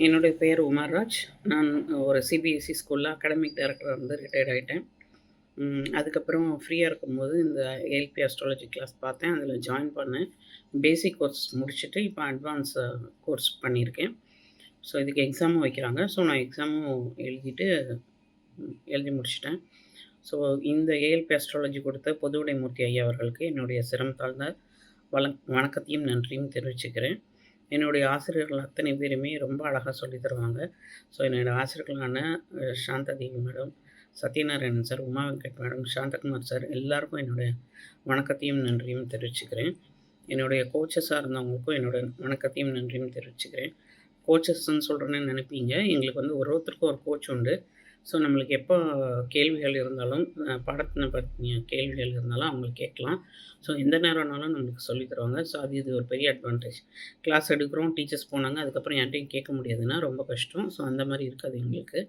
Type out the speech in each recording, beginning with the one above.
என்னுடைய பெயர் உமாராஜ். நான் ஒரு சிபிஎஸ்இ ஸ்கூல்ல அகாடமிக் டைரக்டரா இருந்து ரிட்டயர்ட் ஆயிட்டேன். அதுக்கப்புறம் ஃப்ரீயா இருக்கும்போது இந்த ஏஎல்பி அஸ்ட்ராலஜி கிளாஸ் பார்த்தேன். அதில ஜாயின் பண்ணேன். பேசிக் கோர்ஸ் முடிச்சுட்டு இப்போ அட்வான்ஸ் கோர்ஸ் பண்ணியிருக்கேன். ஸோ இதுக்கு எக்ஸாமும் வைக்கிறாங்க. ஸோ நான் எக்ஸாமும் எழுதி முடிச்சுட்டேன். ஸோ இந்த ஏஎல்பி அஸ்ட்ராலஜி கொடுத்த பொதுவுடைமூர்த்தி ஐயா அவர்களுக்கு என்னுடைய சிரம் தாழ்ந்த வணக்கத்தையும் நன்றியும் தெரிவிச்சுக்கிறேன். என்னுடைய ஆசிரியர்கள் அத்தனை பேருமே ரொம்ப அழகாக சொல்லித் தருவாங்க. ஸோ என்னோடய ஆசிரியர்களான Shanthadevi madam, Sathyanarayanan sir, Uma Venkat madam, Shanthakumar sir எல்லாருக்கும் என்னுடைய வணக்கத்தையும் நன்றியும் தெரிவிச்சுக்கிறேன். என்னுடைய கோச்சஸாக இருந்தவங்களுக்கும் என்னோடய வணக்கத்தையும் நன்றியும் தெரிவிச்சுக்கிறேன். கோச்சஸ்ன்னு சொல்கிறேன்னு நினைப்பீங்க. எங்களுக்கு வந்து ஒருத்தருக்கும் ஒரு கோச் உண்டு. ஸோ நம்மளுக்கு எப்போ கேள்விகள் இருந்தாலும் பாடத்தினை பற்றிய கேள்விகள் இருந்தாலும் அவங்களுக்கு கேட்கலாம். ஸோ எந்த நேரம்னாலும் நம்மளுக்கு சொல்லித் தருவாங்க. ஸோ இது ஒரு பெரிய அட்வான்டேஜ். கிளாஸ் எடுக்கிறோம், டீச்சர்ஸ் போனாங்க, அதுக்கப்புறம் யார்ட்டையும் கேட்க முடியாதுன்னா ரொம்ப கஷ்டம். ஸோ அந்த மாதிரி இருக்காது எங்களுக்கு.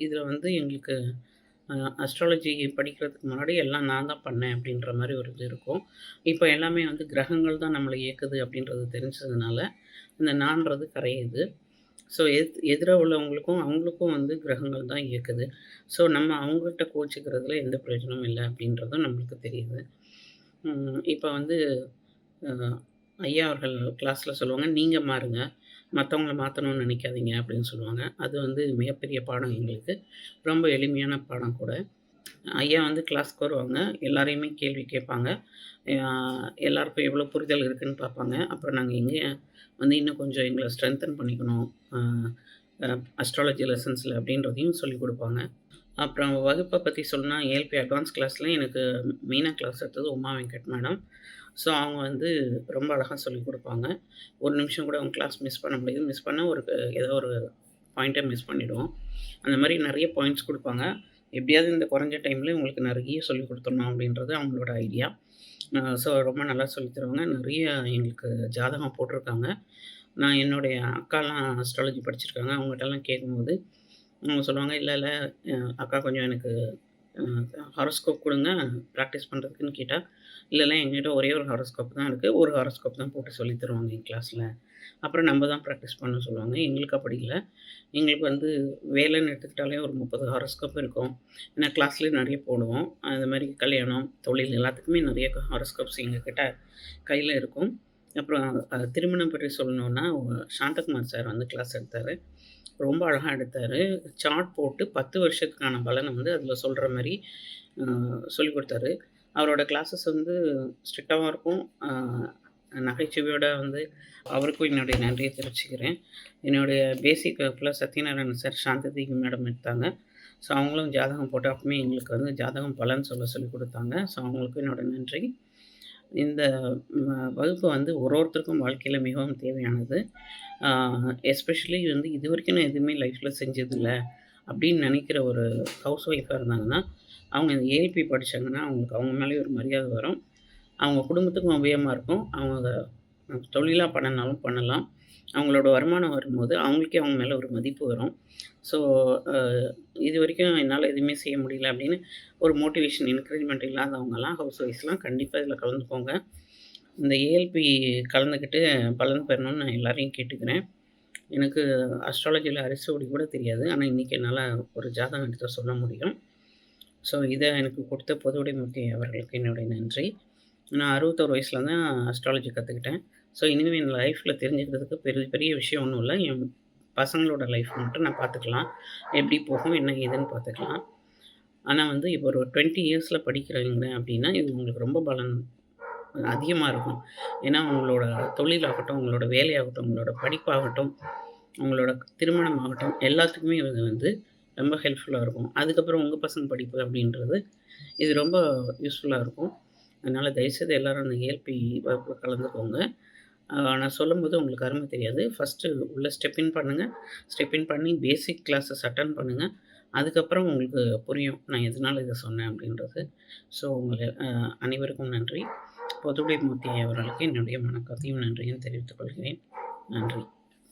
இதில் வந்து எங்களுக்கு அஸ்ட்ராலஜி படிக்கிறதுக்கு முன்னாடி எல்லாம் நான் தான் பண்ணேன் அப்படின்ற மாதிரி ஒரு இது இருக்கும். இப்போ எல்லாமே வந்து கிரகங்கள் தான் நம்மளை இயக்குது அப்படின்றது தெரிஞ்சதுனால இந்த நான்றது கரையுது. ஸோ எதிராக உள்ளவங்களுக்கும் அவங்களுக்கும் வந்து கிரகங்கள் தான் இயக்குது. ஸோ நம்ம அவங்கள்ட்ட கோச்சிக்கிறதுல எந்த பிரயோஜனமும் இல்லை அப்படின்றதும் நம்மளுக்கு தெரியுது. இப்போ வந்து ஐயா அவர்கள் கிளாஸில் சொல்லுவாங்க, நீங்கள் மாறுங்க, மற்றவங்கள மாற்றணும்னு நினைக்காதீங்க அப்படின்னு சொல்லுவாங்க. அது வந்து மிகப்பெரிய பாடம் எங்களுக்கு. ரொம்ப எளிமையான பாடம் கூட. ஐயா வந்து கிளாஸ்க்கு வருவாங்க, எல்லாரையுமே கேள்வி கேட்பாங்க. எல்லாருக்கும் எவ்வளோ புரிதல் இருக்குதுன்னு பார்ப்பாங்க. அப்புறம் நாங்கள் எங்கே வந்து இன்னும் கொஞ்சம் எங்களை ஸ்ட்ரென்தன் பண்ணிக்கணும் அஸ்ட்ராலஜி லெசன்ஸில் அப்படின்றதையும் சொல்லிக் கொடுப்பாங்க. அப்புறம் வகுப்பை பற்றி சொல்லணும்னா ஏஎல்பி அட்வான்ஸ் கிளாஸில் எனக்கு மெயினாக கிளாஸ் எடுத்தது உமா வெங்கட் மேடம். ஸோ அவங்க வந்து ரொம்ப அழகாக சொல்லிக் கொடுப்பாங்க. ஒரு நிமிஷம் கூட அவங்க கிளாஸ் மிஸ் பண்ண முடியாது. மிஸ் பண்ணால் ஏதோ ஒரு பாயிண்ட்டை மிஸ் பண்ணிவிடுவோம். அந்த மாதிரி நிறைய பாயிண்ட்ஸ் கொடுப்பாங்க. எப்படியாவது இந்த குறைஞ்ச டைமில் உங்களுக்கு நிறைய சொல்லிக் கொடுத்துடணும் அப்படின்றது அவங்களோட ஐடியா. ஸோ ரொம்ப நல்லா சொல்லித் தருவாங்க. நிறைய எங்களுக்கு ஜாதகம் போட்டிருக்காங்க. நான் என்னுடைய அக்காலாம் அஸ்ட்ராலஜி படிச்சிருக்காங்க. அவங்ககிட்டலாம் கேட்கும்போது அவங்க சொல்லுவாங்க, இல்லை அக்கா கொஞ்சம் எனக்கு ஹாரோஸ்கோப் கொடுங்க ப்ராக்டிஸ் பண்ணுறதுக்குன்னு கேட்டால், இல்லைல்ல எங்ககிட்ட ஒரே ஒரு ஹாரோஸ்கோப் தான் இருக்குது. ஒரு ஹாரோஸ்கோப் தான் போட்டு சொல்லி தருவாங்க என் கிளாஸில். அப்புறம் நம்ம தான் ப்ராக்டிஸ் பண்ண சொல்லுவாங்க. எங்களுக்கு அப்படி இல்லை. எங்களுக்கு வந்து வேலைன்னு எடுத்துக்கிட்டாலே ஒரு 30 ஹாரோஸ்கோப் இருக்கும். ஏன்னா கிளாஸ்லேயே நிறைய போடுவோம். அது மாதிரி கல்யாணம், தொழில் எல்லாத்துக்குமே நிறைய ஹாரோஸ்கோப்ஸ் எங்ககிட்ட கையில் இருக்கும். அப்புறம் திருமணம் பற்றி சொல்லணுன்னா சாந்தகுமார் சார் வந்து கிளாஸ் எடுத்தார். ரொம்ப அழகாக எடுத்தார். சார்ட் போட்டு 10 வருஷத்துக்கான பலனை வந்து அதில் சொல்கிற மாதிரி சொல்லிக் கொடுத்தாரு. அவரோட கிளாஸஸ் வந்து ஸ்ட்ரிக்டாகவும் இருக்கும். நகைச்சுவையோட வந்து அவருக்கும் என்னுடைய நன்றியை தெரிவிச்சுக்கிறேன். என்னுடைய பேசிக் வகுப்பில் சத்யநாராயணன் சார், சாந்ததேவி மேடம் எடுத்தாங்க. ஸோ அவங்களும் ஜாதகம் போட்டு அப்பவுமே எங்களுக்கு வந்து ஜாதகம் பலன் சொல்லிக் கொடுத்தாங்க. ஸோ அவங்களுக்கும் என்னோடய நன்றி. இந்த வகுப்பு வந்து ஒருத்தருக்கும் வாழ்க்கையில் மிகவும் தேவையானது. எஸ்பெஷலி வந்து இது வரைக்கும் நான் எதுவுமே லைஃப்பில் செஞ்சதில்ல அப்படின்னு நினைக்கிற ஒரு ஹவுஸ் ஒய்ஃபாக இருந்தாங்கன்னா, அவங்க இந்த ஏஎல்பி படித்தாங்கன்னா அவங்களுக்கு அவங்க மேலே ஒரு மரியாதை வரும். அவங்க குடும்பத்துக்கும் உபயோகமாக இருக்கும். அவங்க தொழிலாக பண்ணனாலும் பண்ணலாம். அவங்களோட வருமானம் வரும்போது அவங்களுக்கே அவங்க மேலே ஒரு மதிப்பு வரும். ஸோ இது வரைக்கும் என்னால் எதுவுமே செய்ய முடியல அப்படின்னு ஒரு மோட்டிவேஷன், என்கரேஜ்மெண்ட் இல்லாதவங்கலாம் ஹவுஸ் ஒய்ஃப்ஸ்லாம் கண்டிப்பாக இதில் கலந்துக்கோங்க. இந்த ஏஎல்பி கலந்துக்கிட்டு பலன் பெறணும்னு நான் எல்லாரையும் கேட்டுக்கிறேன். எனக்கு அஸ்ட்ராலஜியில் அரிசோடி கூட தெரியாது. ஆனால் இன்றைக்கி என்னால் ஒரு ஜாதகம் எடுத்து சொல்ல முடியும். ஸோ இதை எனக்கு கொடுத்த பொதுவுடைமூர்த்தி அவர்களுக்கு என்னுடைய நன்றி. நான் 61 வயசில் தான் அஸ்ட்ராலஜி கற்றுக்கிட்டேன். ஸோ இனிமேல் என் லைஃப்பில் தெரிஞ்சுக்கிறதுக்கு பெரிய பெரிய விஷயம் ஒன்றும் இல்லை. என் பசங்களோட லைஃப் மட்டும் நான் பார்த்துக்கலாம். எப்படி போகும், என்ன ஏதுன்னு பார்த்துக்கலாம். ஆனால் வந்து இப்போ ஒரு 20 இயர்ஸில் படிக்கிறவங்க அப்படின்னா இது உங்களுக்கு ரொம்ப பலன் அதிகமாக இருக்கும். ஏன்னா உங்களோட தொழிலாகட்டும், உங்களோட வேலையாகட்டும், உங்களோட படிப்பாகட்டும், உங்களோட திருமணம் ஆகட்டும், எல்லாத்துக்குமே இது வந்து ரொம்ப ஹெல்ப்ஃபுல்லாக இருக்கும். அதுக்கப்புறம் உங்கள் பசங்க படிப்பு அப்படின்றது இது ரொம்ப யூஸ்ஃபுல்லாக இருக்கும். அதனால் தயவுசெய்து எல்லோரும் அந்த ஏஎல்பி வகுப்பில் கலந்துக்கோங்க. நான் சொல்லும்போது உங்களுக்கு அருமை தெரியாது. ஃபஸ்ட்டு உள்ளே ஸ்டெப் இன் பண்ணுங்கள். ஸ்டெப் இன் பண்ணி பேசிக் கிளாஸஸ் அட்டெண்ட் பண்ணுங்கள். அதுக்கப்புறம் உங்களுக்கு புரியும் நான் எதனால் இதை சொன்னேன் அப்படின்றது. ஸோ உங்கள் அனைவருக்கும் நன்றி. பொதுவுடைமூர்த்தி அவர்களுக்கு என்னுடைய வணக்கத்தையும் நன்றியும் தெரிவித்துக் கொள்கிறேன். நன்றி.